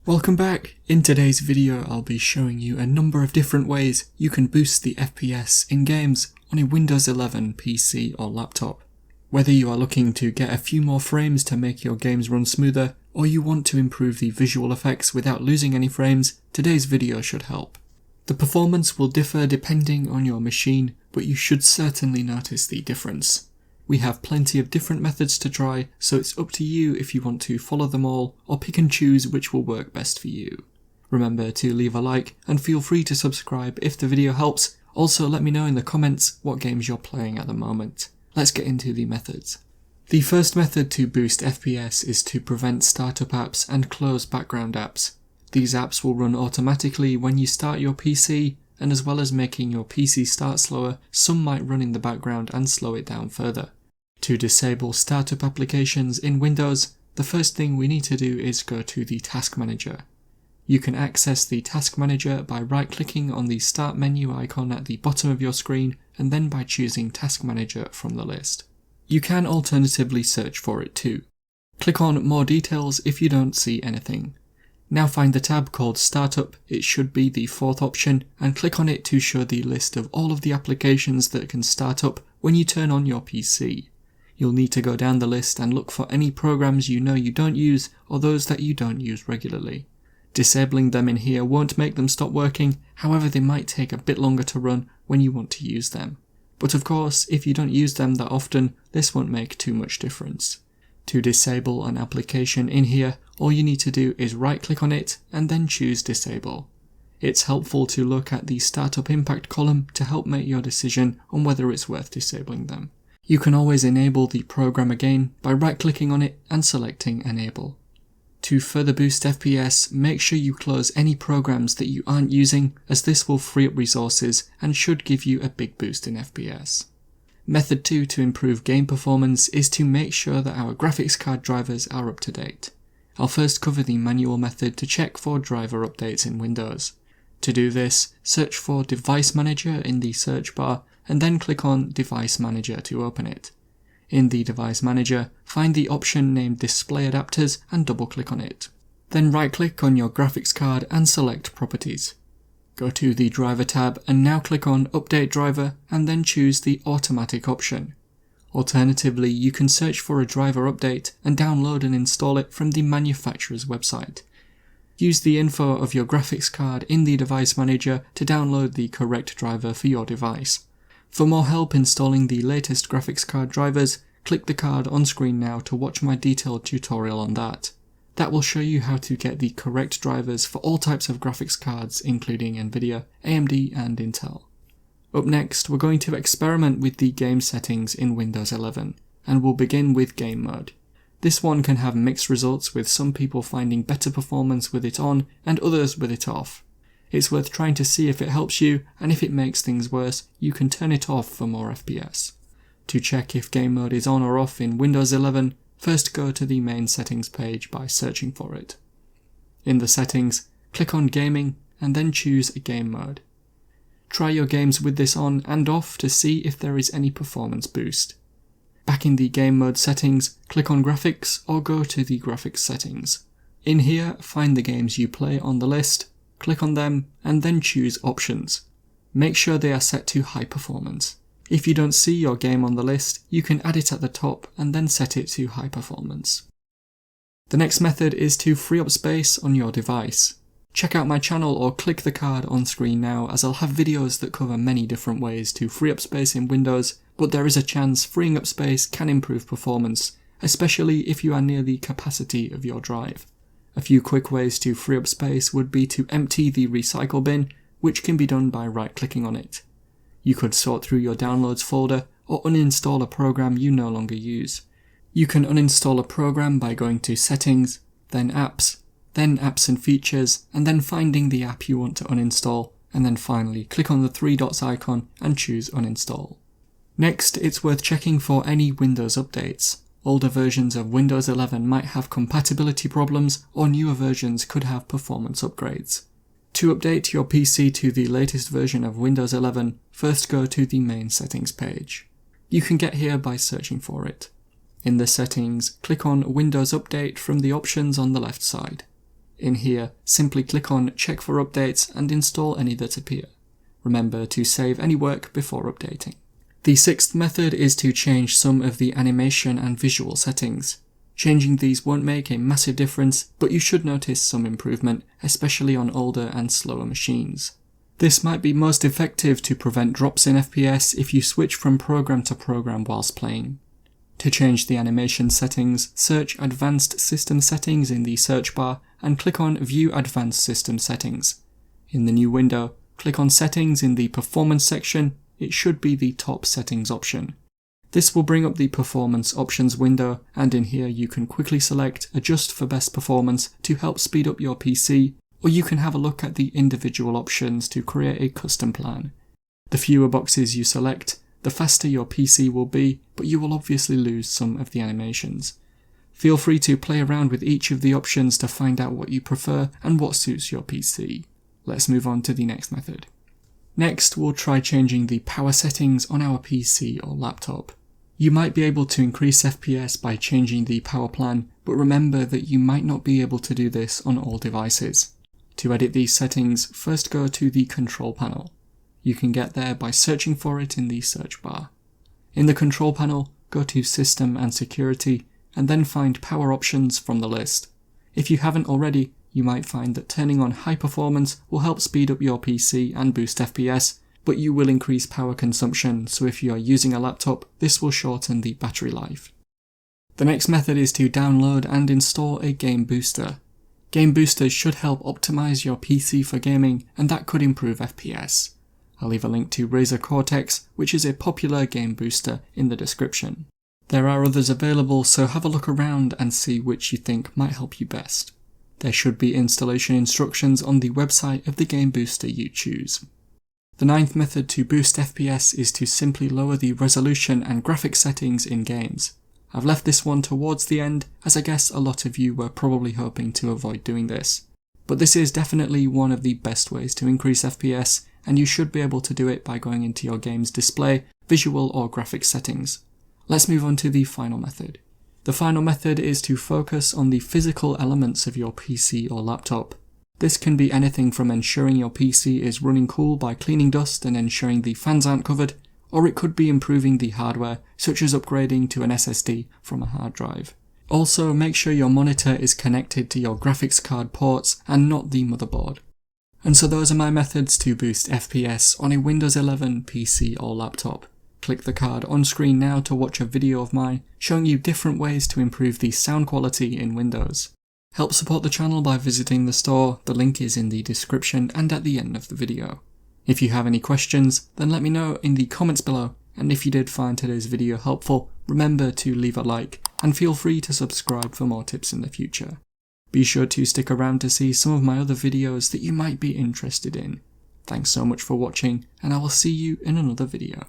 Welcome back! In today's video I'll be showing you a number of different ways you can boost the FPS in games on a Windows 11 PC or laptop. Whether you are looking to get a few more frames to make your games run smoother, or you want to improve the visual effects without losing any frames, today's video should help. The performance will differ depending on your machine, but you should certainly notice the difference. We have plenty of different methods to try, so it's up to you if you want to follow them all or pick and choose which will work best for you. Remember to leave a like and feel free to subscribe if the video helps. Also let me know in the comments what games you're playing at the moment. Let's get into the methods. The first method to boost FPS is to prevent startup apps and close background apps. These apps will run automatically when you start your PC, and as well as making your PC start slower, some might run in the background and slow it down further. To disable startup applications in Windows, the first thing we need to do is go to the Task Manager. You can access the Task Manager by right-clicking on the Start menu icon at the bottom of your screen and then by choosing Task Manager from the list. You can alternatively search for it too. Click on More Details if you don't see anything. Now find the tab called Startup, it should be the fourth option, and click on it to show the list of all of the applications that can start up when you turn on your PC. You'll need to go down the list and look for any programs you know you don't use or those that you don't use regularly. Disabling them in here won't make them stop working, however they might take a bit longer to run when you want to use them. But of course, if you don't use them that often, this won't make too much difference. To disable an application in here, all you need to do is right-click on it and then choose Disable. It's helpful to look at the Startup Impact column to help make your decision on whether it's worth disabling them. You can always enable the program again by right-clicking on it and selecting Enable. To further boost FPS, make sure you close any programs that you aren't using, as this will free up resources and should give you a big boost in FPS. Method 2 to improve game performance is to make sure that our graphics card drivers are up to date. I'll first cover the manual method to check for driver updates in Windows. To do this, search for Device Manager in the search bar and then click on Device Manager to open it. In the Device Manager, find the option named Display Adapters and double-click on it. Then right-click on your graphics card and select Properties. Go to the Driver tab and now click on Update Driver and then choose the Automatic option. Alternatively, you can search for a driver update and download and install it from the manufacturer's website. Use the info of your graphics card in the Device Manager to download the correct driver for your device. For more help installing the latest graphics card drivers, click the card on screen now to watch my detailed tutorial on that. That will show you how to get the correct drivers for all types of graphics cards including Nvidia, AMD and Intel. Up next, we're going to experiment with the game settings in Windows 11, and we'll begin with Game Mode. This one can have mixed results, with some people finding better performance with it on and others with it off. It's worth trying to see if it helps you, and if it makes things worse, you can turn it off for more FPS. To check if Game Mode is on or off in Windows 11, first go to the main settings page by searching for it. In the settings, click on Gaming and then choose a game mode. Try your games with this on and off to see if there is any performance boost. Back in the game mode settings, click on Graphics or go to the Graphics settings. In here, find the games you play on the list, click on them and then choose Options. Make sure they are set to high performance. If you don't see your game on the list, you can add it at the top and then set it to high performance. The next method is to free up space on your device. Check out my channel or click the card on screen now, as I'll have videos that cover many different ways to free up space in Windows, but there is a chance freeing up space can improve performance, especially if you are near the capacity of your drive. A few quick ways to free up space would be to empty the recycle bin, which can be done by right-clicking on it. You could sort through your downloads folder or uninstall a program you no longer use. You can uninstall a program by going to Settings, then Apps and Features, and then finding the app you want to uninstall, and then finally click on the three dots icon and choose Uninstall. Next, it's worth checking for any Windows updates. Older versions of Windows 11 might have compatibility problems, or newer versions could have performance upgrades. To update your PC to the latest version of Windows 11, first go to the main settings page. You can get here by searching for it. In the settings, click on Windows Update from the options on the left side. In here, simply click on Check for Updates and install any that appear. Remember to save any work before updating. The sixth method is to change some of the animation and visual settings. Changing these won't make a massive difference, but you should notice some improvement, especially on older and slower machines. This might be most effective to prevent drops in FPS if you switch from program to program whilst playing. To change the animation settings, search Advanced System Settings in the search bar and click on View Advanced System Settings. In the new window, click on Settings in the Performance section. It should be the top settings option. This will bring up the Performance Options window, and in here you can quickly select Adjust for Best Performance to help speed up your PC, or you can have a look at the individual options to create a custom plan. The fewer boxes you select, the faster your PC will be, but you will obviously lose some of the animations. Feel free to play around with each of the options to find out what you prefer and what suits your PC. Let's move on to the next method. Next, we'll try changing the power settings on our PC or laptop. You might be able to increase FPS by changing the power plan, but remember that you might not be able to do this on all devices. To edit these settings, first go to the control panel. You can get there by searching for it in the search bar. In the control panel, go to System and Security, and then find Power Options from the list. If you haven't already, you might find that turning on High Performance will help speed up your PC and boost FPS, but you will increase power consumption, so if you are using a laptop, this will shorten the battery life. The next method is to download and install a game booster. Game boosters should help optimize your PC for gaming, and that could improve FPS. I'll leave a link to Razer Cortex, which is a popular game booster, in the description. There are others available, so have a look around and see which you think might help you best. There should be installation instructions on the website of the game booster you choose. The ninth method to boost FPS is to simply lower the resolution and graphics settings in games. I've left this one towards the end, as I guess a lot of you were probably hoping to avoid doing this. But this is definitely one of the best ways to increase FPS, and you should be able to do it by going into your game's display, visual or graphics settings. Let's move on to the final method. The final method is to focus on the physical elements of your PC or laptop. This can be anything from ensuring your PC is running cool by cleaning dust and ensuring the fans aren't covered, or it could be improving the hardware, such as upgrading to an SSD from a hard drive. Also, make sure your monitor is connected to your graphics card ports and not the motherboard. And so those are my methods to boost FPS on a Windows 11 PC or laptop. Click the card on screen now to watch a video of mine showing you different ways to improve the sound quality in Windows. Help support the channel by visiting the store, the link is in the description and at the end of the video. If you have any questions, then let me know in the comments below, and if you did find today's video helpful, remember to leave a like and feel free to subscribe for more tips in the future. Be sure to stick around to see some of my other videos that you might be interested in. Thanks so much for watching, and I will see you in another video.